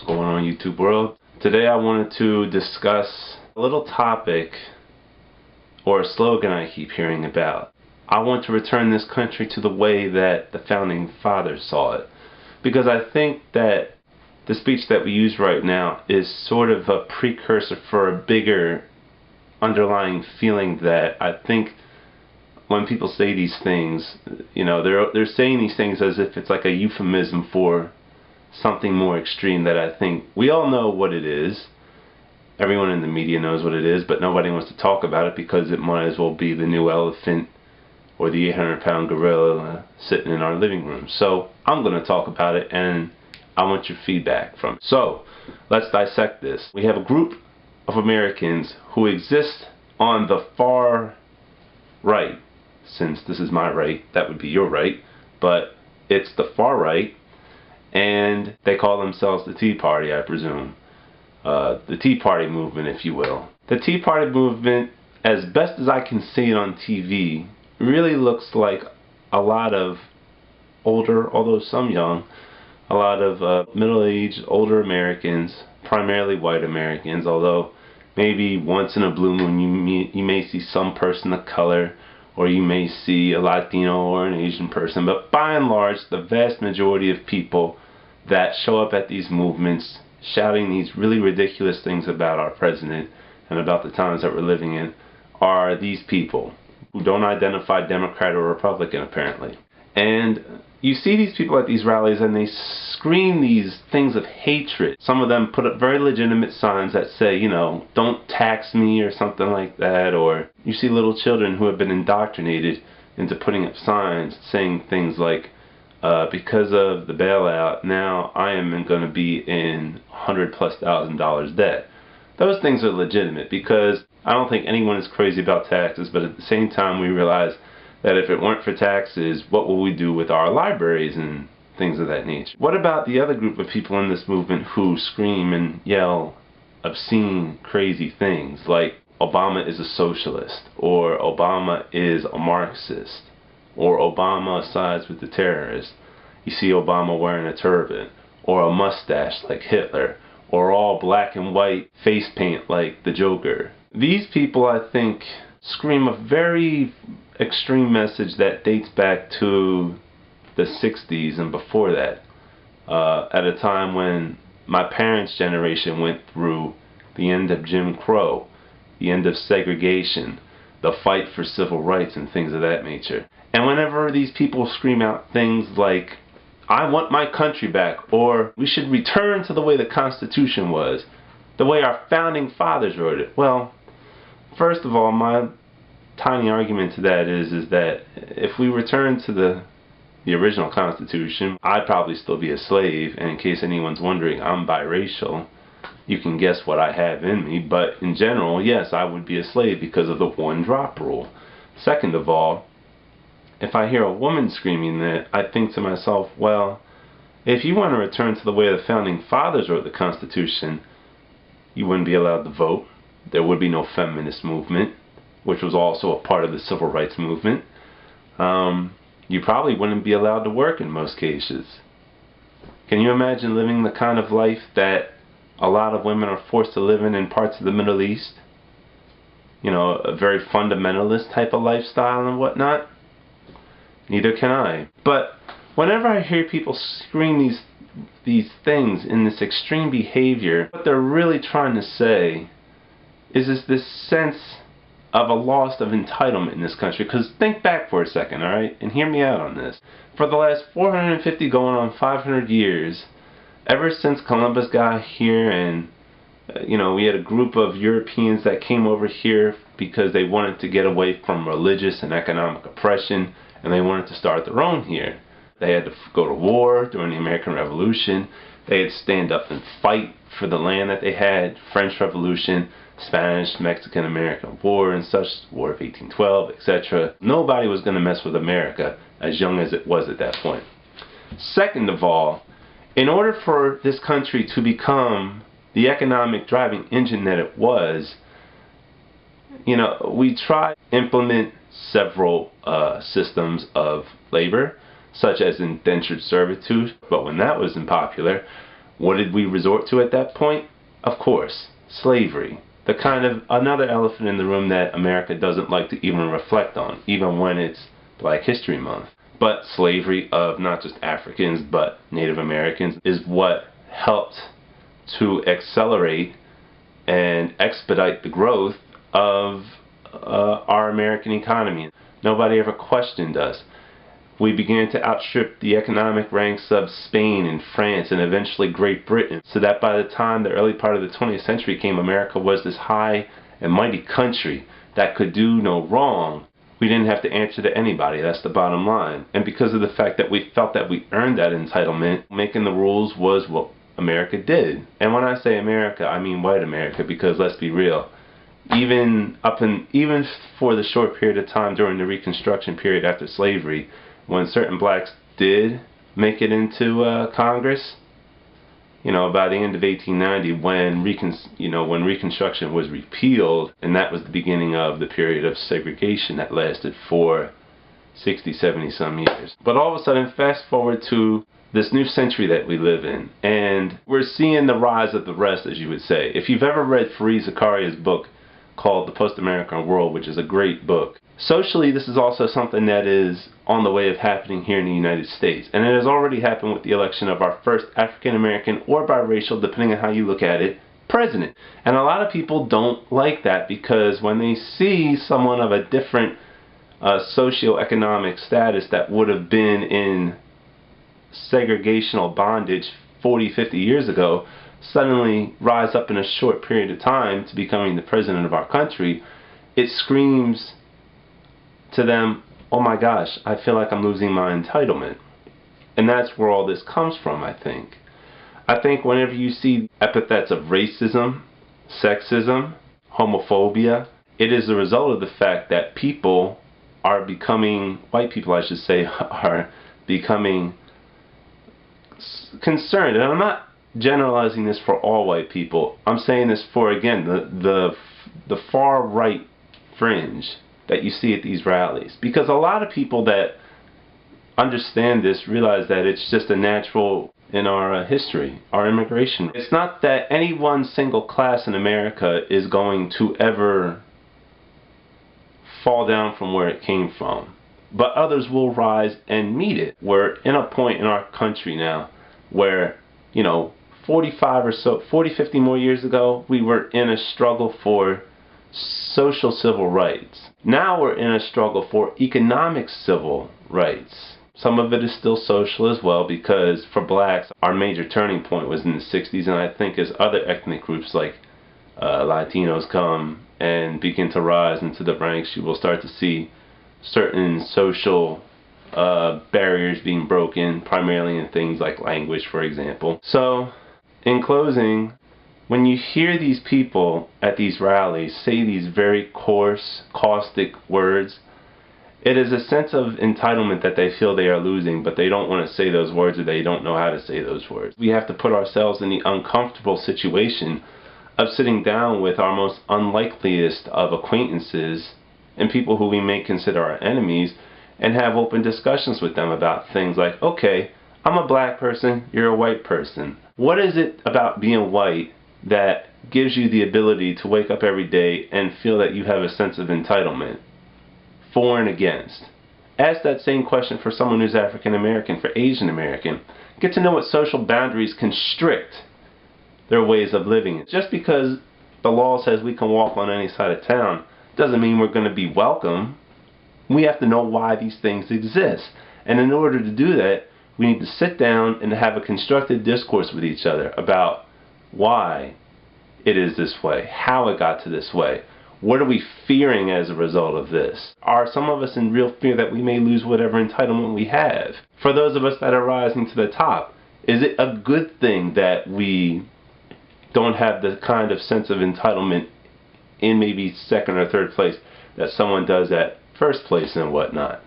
going on, YouTube world? Today I wanted to discuss a little topic or a slogan I keep hearing about. I want to return this country to the way that the founding fathers saw it. Because I think that the speech that we use right now is sort of a precursor for a bigger underlying feeling that I think when people say these things, you know, they're saying these things as if it's like a euphemism for something more extreme that I think we all know what it is. Everyone in the media knows what it is, but nobody wants to talk about it because it might as well be the new elephant or the 800-pound gorilla sitting in our living room. So I'm going to talk about it, and I want your feedback from it. So let's dissect this. We have a group of Americans who exist on the far right. Since this is my right, that would be your right, but it's the far right, and they call themselves the Tea Party, I presume. The Tea Party movement, if you will. The Tea Party movement, as best as I can see it on TV, really looks like a lot of older, although some young, a lot of middle-aged, older Americans, primarily white Americans, although maybe once in a blue moon you may see some person of color, or you may see a Latino or an Asian person, but by and large, the vast majority of people that show up at these movements shouting these really ridiculous things about our president and about the times that we're living in are these people who don't identify Democrat or Republican, apparently. And you see these people at these rallies and they scream these things of hatred. Some of them put up very legitimate signs that say, you know, don't tax me or something like that. Or you see little children who have been indoctrinated into putting up signs saying things like, because of the bailout, now I am going to be in $100,000+ debt. Those things are legitimate because I don't think anyone is crazy about taxes, but at the same time we realize that if it weren't for taxes, what will we do with our libraries and things of that nature? What about the other group of people in this movement who scream and yell obscene, crazy things like Obama is a socialist, or Obama is a Marxist, or Obama sides with the terrorists? You see Obama wearing a turban, or a mustache like Hitler, or all black and white face paint like the Joker. These people, I think, scream a very extreme message that dates back to the 60s and before that, at a time when my parents' generation went through the end of Jim Crow, the end of segregation, the fight for civil rights and things of that nature. And whenever these people scream out things like, I want my country back, or we should return to the way the Constitution was, the way our founding fathers wrote it, well, first of all, my tiny argument to that is that if we return to the original Constitution, I'd probably still be a slave. And in case anyone's wondering, I'm biracial. You can guess what I have in me, but in general, yes, I would be a slave because of the one drop rule. Second of all, if I hear a woman screaming that, I think to myself, well, if you want to return to the way the founding fathers wrote the Constitution, you wouldn't be allowed to vote. There would be no feminist movement, which was also a part of the civil rights movement. You probably wouldn't be allowed to work in most cases. Can you imagine living the kind of life that a lot of women are forced to live in parts of the Middle East? You know, a very fundamentalist type of lifestyle and whatnot? Neither can I. But whenever I hear people scream these things in this extreme behavior, what they're really trying to say is this sense of a loss of entitlement in this country. Because think back for a second, alright, and hear me out on this. For the last 450 going on 500 years, ever since Columbus got here and we had a group of Europeans that came over here because they wanted to get away from religious and economic oppression, and they wanted to start their own here. They had to go to war during the American Revolution. They had to stand up and fight for the land that they had. French Revolution, Spanish, Mexican, American War and such, War of 1812, etc. Nobody was going to mess with America, as young as it was at that point. Second of all, in order for this country to become the economic driving engine that it was, we tried to implement several systems of labor, such as indentured servitude, but when that was unpopular, What did we resort to at that point? Of course, slavery. The kind of another elephant in the room that America doesn't like to even reflect on, even when it's Black History Month. But slavery of not just Africans, but Native Americans is what helped to accelerate and expedite the growth of our American economy. Nobody ever questioned us. We began to outstrip the economic ranks of Spain and France and eventually Great Britain, so that by the time the early part of the 20th century came, America was this high and mighty country that could do no wrong. We didn't have to answer to anybody, that's the bottom line. And because of the fact that we felt that we earned that entitlement, making the rules was what America did. And when I say America, I mean white America, because let's be real, even for the short period of time during the Reconstruction period after slavery, when certain blacks did make it into Congress, by the end of 1890, when Reconstruction was repealed, and that was the beginning of the period of segregation that lasted for 60, 70 some years. But all of a sudden, fast forward to this new century that we live in, and we're seeing the rise of the rest, as you would say. If you've ever read Fareed Zakaria's book called The Post-American World, which is a great book, socially, this is also something that is on the way of happening here in the United States. And it has already happened with the election of our first African-American, or biracial, depending on how you look at it, president. And a lot of people don't like that, because when they see someone of a different socioeconomic status that would have been in segregational bondage 40, 50 years ago, suddenly rise up in a short period of time to becoming the president of our country, it screams to them, oh my gosh, I feel like I'm losing my entitlement. And that's where all this comes from, I think. I think whenever you see epithets of racism, sexism, homophobia, it is a result of the fact that people are becoming, white people I should say, are becoming concerned. And I'm not generalizing this for all white people. I'm saying this for, again, the far right fringe that you see at these rallies. Because a lot of people that understand this realize that it's just a natural in our history, our immigration. It's not that any one single class in America is going to ever fall down from where it came from, but others will rise and meet it. We're in a point in our country now where, 40, 50 more years ago, we were in a struggle for social civil rights. Now we're in a struggle for economic civil rights. Some of it is still social as well, because for blacks, our major turning point was in the 60s, and I think as other ethnic groups like Latinos come and begin to rise into the ranks, you will start to see certain social barriers being broken, primarily in things like language, for example. So, in closing, when you hear these people at these rallies say these very coarse, caustic words, it is a sense of entitlement that they feel they are losing, but they don't want to say those words, or they don't know how to say those words. We have to put ourselves in the uncomfortable situation of sitting down with our most unlikeliest of acquaintances and people who we may consider our enemies, and have open discussions with them about things like, okay, I'm a black person, you're a white person. What is it about being white that gives you the ability to wake up every day and feel that you have a sense of entitlement? For and against. Ask that same question for someone who's African American, for Asian American. Get to know what social boundaries constrict their ways of living. Just because the law says we can walk on any side of town doesn't mean we're going to be welcome. We have to know why these things exist. And in order to do that, we need to sit down and have a constructive discourse with each other about why it is this way, how it got to this way. What are we fearing as a result of this? Are some of us in real fear that we may lose whatever entitlement we have? For those of us that are rising to the top, is it a good thing that we don't have the kind of sense of entitlement in maybe second or third place that someone does at first place and whatnot?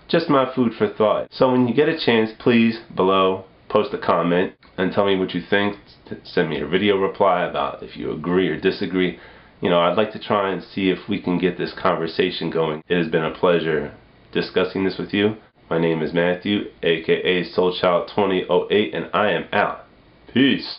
Just my food for thought. So when you get a chance, please, below, post a comment and tell me what you think. Send me a video reply about if you agree or disagree. I'd like to try and see if we can get this conversation going. It has been a pleasure discussing this with you. My name is Matthew, aka SoulChild2008, and I am out. Peace.